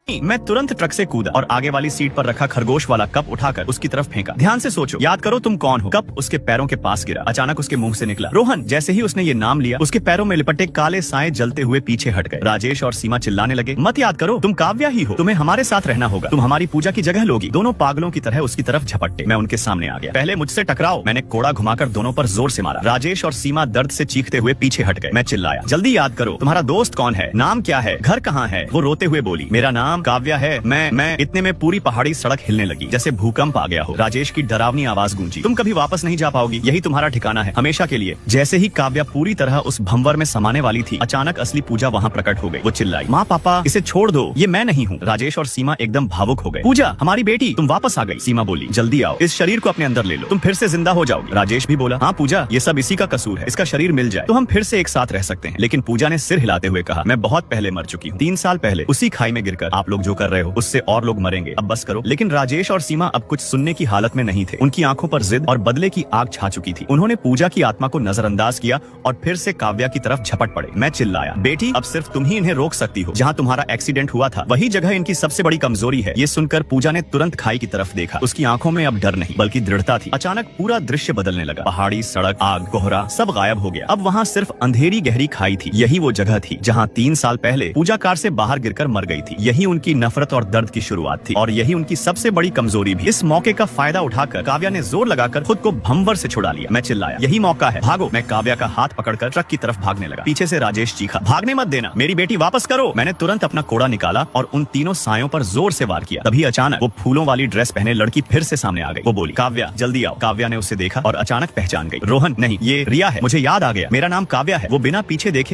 मैं तुरंत ट्रक से कूदा और आगे वाली सीट पर रखा खरगोश वाला कप उठाकर उसकी तरफ फेंका। ध्यान से सोचो, याद करो तुम कौन हो। कप उसके पैरों के पास गिरा। अचानक उसके मुंह से निकला रोहन। जैसे ही उसने ये नाम लिया, उसके पैरों में लिपटे काले साए जलते हुए पीछे हट गए। राजेश और सीमा चिल्लाने लगे, मत याद करो, तुम काव्या ही हो, तुम्हें हमारे साथ रहना होगा, तुम हमारी पूजा की जगह लोगी। दोनों पागलों की तरह उसकी तरफ झपट्टे। मैं उनके सामने आ गया। पहले मुझसे टकराओ। मैंने कोड़ा घुमाकर दोनों पर जोर से मारा। राजेश और सीमा दर्द से चीखते हुए पीछे हट गए। मैं चिल्लाया, जल्दी याद करो, तुम्हारा दोस्त कौन है, नाम क्या है, घर कहाँ है। वो रोते हुए बोली, मेरा नाम काव्या है। मैं इतने में पूरी पहाड़ी सड़क हिलने लगी, जैसे भूकंप आ गया हो। राजेश की डरावनी आवाज गूंजी, तुम कभी वापस नहीं जा पाओगी, यही तुम्हारा ठिकाना है, हमेशा के लिए। जैसे ही काव्या पूरी तरह उस भंवर में समाने वाली थी, अचानक असली पूजा वहाँ प्रकट हो गई। वो चिल्लाई, माँ पापा इसे छोड़ दो, ये मैं नहीं हूँ। राजेश और सीमा एकदम भावुक हो गए। पूजा हमारी बेटी, तुम वापस आ गई। सीमा बोली, जल्दी आओ, इस शरीर को अपने अंदर ले लो, तुम फिर से जिंदा हो जाओगी। राजेश भी बोला, हाँ पूजा, ये सब इसी का कसूर है, इसका शरीर मिल जाए तो हम फिर से एक साथ रह सकते हैं। लेकिन पूजा ने सिर हिलाते हुए कहा, मैं बहुत पहले मर चुकी हूँ, 3 साल पहले उसी खाई में गिरकर। आप लोग जो कर रहे हो उससे और लोग मरेंगे, अब बस करो। लेकिन राजेश और सीमा अब कुछ सुनने की हालत में नहीं थे। उनकी आंखों पर जिद और बदले की आग छा चुकी थी। उन्होंने पूजा की आत्मा को नजरअंदाज किया और फिर से काव्या की तरफ झपट पड़े। मैं चिल्लाया, बेटी अब सिर्फ तुम ही इन्हें रोक सकती हो। जहाँ तुम्हारा एक्सीडेंट हुआ था वही जगह इनकी सबसे बड़ी कमजोरी है। ये सुनकर पूजा ने तुरंत खाई की तरफ देखा। उसकी आंखों में अब डर नहीं बल्कि दृढ़ता थी। अचानक पूरा दृश्य बदलने लगा। पहाड़ी, सड़क, आग, कोहरा सब गायब हो गया। अब वहाँ सिर्फ अंधेरी गहरी खाई थी। यही वो जगह थी जहाँ 3 साल पहले पूजा कार से बाहर गिरकर मर गई थी। यही उनकी नफरत और दर्द की शुरुआत थी और यही उनकी सबसे बड़ी कमजोरी भी। इस मौके का फायदा उठाकर काव्या ने जोर लगाकर खुद को भंवर से छुड़ा लिया। मैं चिल्लाया, यही मौका है, भागो। मैं काव्या का हाथ पकड़कर ट्रक की तरफ भागने लगा। पीछे से राजेश चीखा, भागने मत देना, मेरी बेटी वापस करो। मैंने तुरंत अपना कोड़ा निकाला और उन तीनों सायों पर जोर से वार किया। तभी अचानक वो फूलों वाली ड्रेस पहने लड़की फिर से सामने आ गई। वो बोली, काव्या जल्दी आओ। काव्या ने उसे देखा और अचानक पहचान गई। रोहन नहीं, ये रिया है, मुझे याद आ गया, मेरा नाम काव्या है। वो बिना पीछे देखे